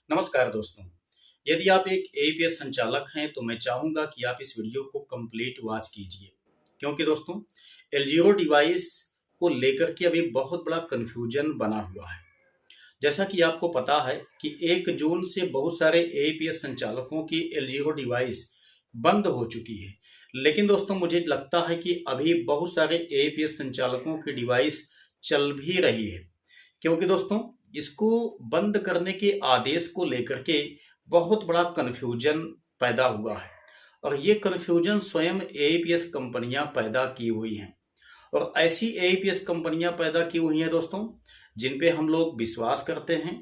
नमस्कार दोस्तों। यदि आप एक एईपीएस संचालक हैं तो मैं चाहूँगा कि आप इस वीडियो को कंप्लीट वॉच कीजिए, क्योंकि दोस्तों एलजीरो डिवाइस को लेकर के अभी बहुत बड़ा कन्फ्यूजन बना हुआ है। जैसा कि आपको पता है कि 1 जून से बहुत सारे एईपीएस संचालकों की एलजीरो डिवाइस बंद हो चुकी है। लेकिन दोस्तों मुझे लगता है कि अभी बहुत सारे एईपीएस संचालकों की डिवाइस चल भी रही है, क्योंकि दोस्तों इसको बंद करने के आदेश को लेकर के बहुत बड़ा कन्फ्यूजन पैदा हुआ है। और ये कन्फ्यूजन स्वयं एईपीएस कंपनियां पैदा की हुई हैं। और ऐसी एईपीएस कंपनियां पैदा की हुई हैं दोस्तों जिन पे हम लोग विश्वास करते हैं,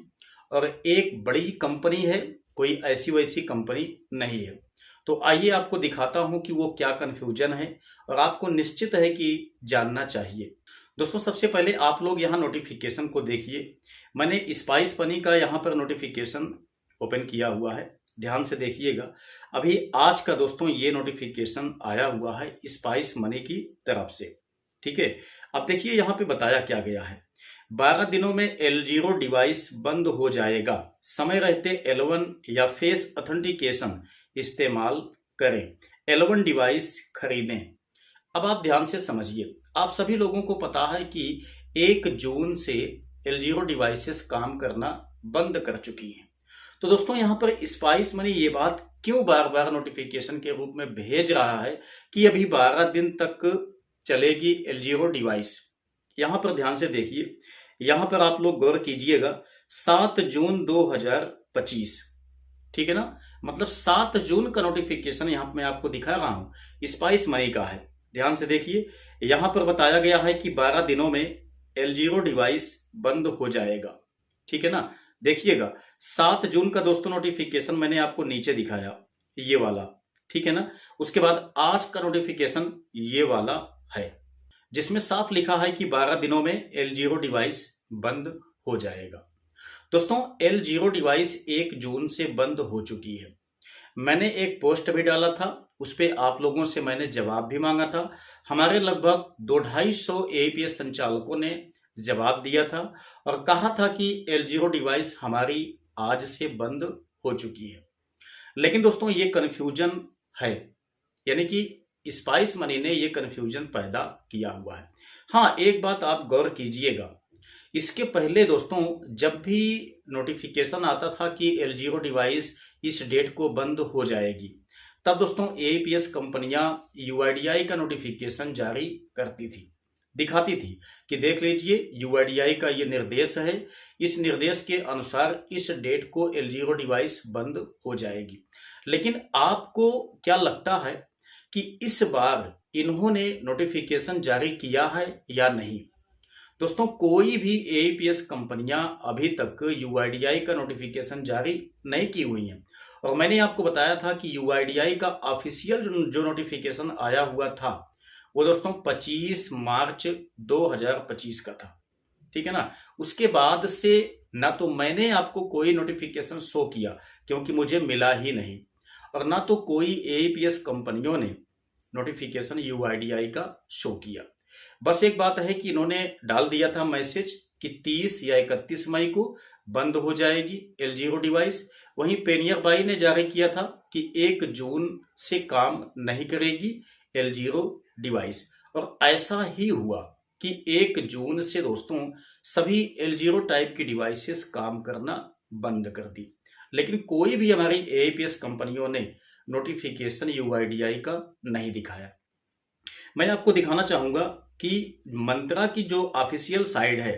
और एक बड़ी कंपनी है, कोई ऐसी वैसी कंपनी नहीं है। तो आइए आपको दिखाता हूं कि वो क्या कन्फ्यूजन है और आपको निश्चित है कि जानना चाहिए। दोस्तों सबसे पहले आप लोग यहाँ नोटिफिकेशन को देखिए। मैंने स्पाइस मनी का यहाँ पर नोटिफिकेशन ओपन किया हुआ है, ध्यान से देखिएगा। अभी आज का दोस्तों ये नोटिफिकेशन आया हुआ है स्पाइस मनी की तरफ से, ठीक है। अब देखिए यहाँ पे बताया क्या गया है। 12 दिनों में एलजीरो डिवाइस बंद हो जाएगा, समय रहते L1 या फेस ऑथेंटिकेशन इस्तेमाल करें, L1 डिवाइस खरीदें। अब आप ध्यान से समझिए, आप सभी लोगों को पता है कि 1 जून से एलजीरो डिवाइसेस काम करना बंद कर चुकी हैं। तो दोस्तों यहाँ पर स्पाइस मनी ये बात क्यों बार बार नोटिफिकेशन के रूप में भेज रहा है कि अभी 12 दिन तक चलेगी एलजीरो डिवाइस। यहाँ पर ध्यान से देखिए, यहाँ पर आप लोग गौर कीजिएगा, 7 जून 2025, ठीक है ना। मतलब 7 जून का नोटिफिकेशन यहाँ मैं आपको दिखा रहा हूँ स्पाइस मनी का है। ध्यान से देखिए, यहाँ पर बताया गया है कि 12 दिनों में एलजीरो डिवाइस बंद हो जाएगा, ठीक है ना। देखिएगा 7 जून का दोस्तों नोटिफिकेशन मैंने आपको नीचे दिखाया, ये वाला, ठीक है ना। उसके बाद आज का नोटिफिकेशन ये वाला है, जिसमें साफ लिखा है कि 12 दिनों में एलजीरो डिवाइस बंद हो जाएगा। दोस्तों एलजीरो डिवाइस 1 जून से बंद हो चुकी है। मैंने एक पोस्ट भी डाला था, उस पे आप लोगों से मैंने जवाब भी मांगा था। हमारे लगभग 200-250 एईपीएस संचालकों ने जवाब दिया था और कहा था कि एलजीरो डिवाइस हमारी आज से बंद हो चुकी है। लेकिन दोस्तों ये कन्फ्यूजन है, यानी कि स्पाइस मनी ने ये कन्फ्यूजन पैदा किया हुआ है। हाँ, एक बात आप गौर कीजिएगा, इसके पहले दोस्तों जब भी नोटिफिकेशन आता था कि एलजीरो डिवाइस इस डेट को बंद हो जाएगी, तब दोस्तों एईपीएस कंपनियां यूआईडीआई का नोटिफिकेशन जारी करती थी, दिखाती थी कि देख लीजिए यूआईडीआई का ये निर्देश है, इस निर्देश के अनुसार इस डेट को एलजीरो डिवाइस बंद हो जाएगी। लेकिन आपको क्या लगता है कि इस बार इन्होंने नोटिफिकेशन जारी किया है या नहीं? दोस्तों कोई भी एईपीएस कंपनियां अभी तक यूआईडीआई का नोटिफिकेशन जारी नहीं की हुई हैं। और मैंने आपको बताया था कि यूआईडीआई का ऑफिशियल जो नोटिफिकेशन आया हुआ था वो दोस्तों 25 मार्च 2025 का था, ठीक है ना। उसके बाद से ना तो मैंने आपको कोई नोटिफिकेशन शो किया, क्योंकि मुझे मिला ही नहीं, और ना तो कोई एईपीएस कंपनियों ने नोटिफिकेशन यूआईडीआई का शो किया। बस एक बात है कि इन्होंने डाल दिया था मैसेज कि 30 या 31 मई को बंद हो जाएगी एलजीरो डिवाइस। वहीं पेनियर बाई ने जारी किया था कि 1 जून से काम नहीं करेगी एलजीरो डिवाइस, और ऐसा ही हुआ कि 1 जून से दोस्तों सभी एलजीरो टाइप की डिवाइसेस काम करना बंद कर दी। लेकिन कोई भी हमारी एईपीएस कंपनियों ने नोटिफिकेशन यूआईडीआई का नहीं दिखाया। मैं आपको दिखाना चाहूंगा कि मंत्रा की जो ऑफिशियल साइट है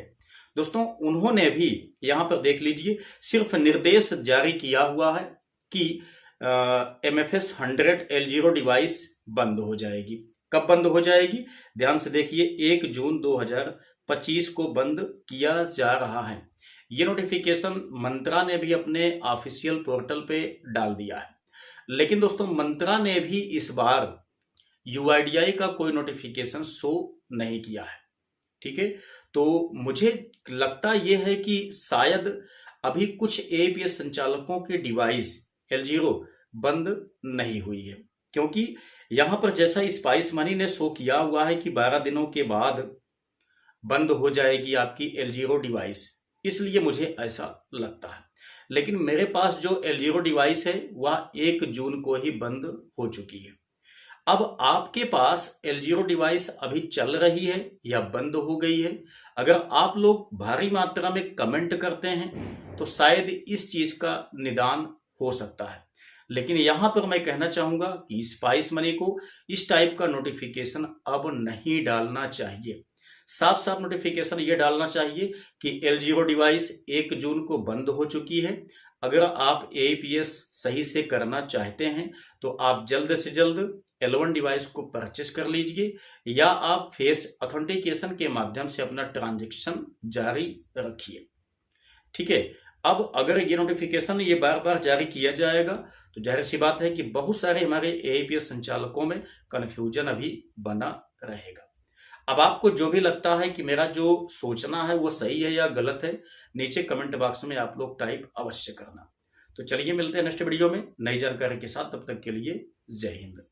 दोस्तों, उन्होंने भी यहां पर देख लीजिए सिर्फ निर्देश जारी किया हुआ है कि MFS 100 एलजीरो डिवाइस बंद हो जाएगी। कब बंद हो जाएगी? ध्यान से देखिए, 1 जून 2025 को बंद किया जा रहा है। ये नोटिफिकेशन मंत्रा ने भी अपने ऑफिशियल पोर्टल पे डाल दिया है। लेकिन दोस्तों मंत्रा ने भी इस बार यूआईडीआई का कोई नोटिफिकेशन शो नहीं किया है, ठीक है। तो मुझे लगता यह है कि शायद अभी कुछ एईपीएस संचालकों की डिवाइस एलजीरो बंद नहीं हुई है, क्योंकि यहां पर जैसा स्पाइस मनी ने शो किया हुआ है कि 12 दिनों के बाद बंद हो जाएगी आपकी एलजीरो डिवाइस, इसलिए मुझे ऐसा लगता है। लेकिन मेरे पास जो L0 डिवाइस है वह 1 जून को ही बंद हो चुकी है। अब आपके पास L0 डिवाइस अभी चल रही है या बंद हो गई है? अगर आप लोग भारी मात्रा में कमेंट करते हैं तो शायद इस चीज का निदान हो सकता है। लेकिन यहां पर मैं कहना चाहूंगा कि स्पाइस मनी को इस टाइप का नोटिफिकेशन अब नहीं डालना चाहिए। साफ साफ नोटिफिकेशन ये डालना चाहिए कि L0 डिवाइस 1 जून को बंद हो चुकी है। अगर आप AIPS सही से करना चाहते हैं तो आप जल्द से जल्द L1 डिवाइस को परचेस कर लीजिए या आप फेस ऑथेंटिकेशन के माध्यम से अपना ट्रांजैक्शन जारी रखिए। ठीक है। अब अगर ये नोटिफिकेशन ये बार बार जारी किया जाएगा तो जाहिर सी बात है कि बहुत सारे हमारे AIPS संचालकों में कन्फ्यूजन अभी बना रहेगा। अब आपको जो भी लगता है कि मेरा जो सोचना है वो सही है या गलत है, नीचे कमेंट बॉक्स में आप लोग टाइप अवश्य करना। तो चलिए मिलते हैं नेक्स्ट वीडियो में नई जानकारी के साथ, तब तक के लिए जय हिंद।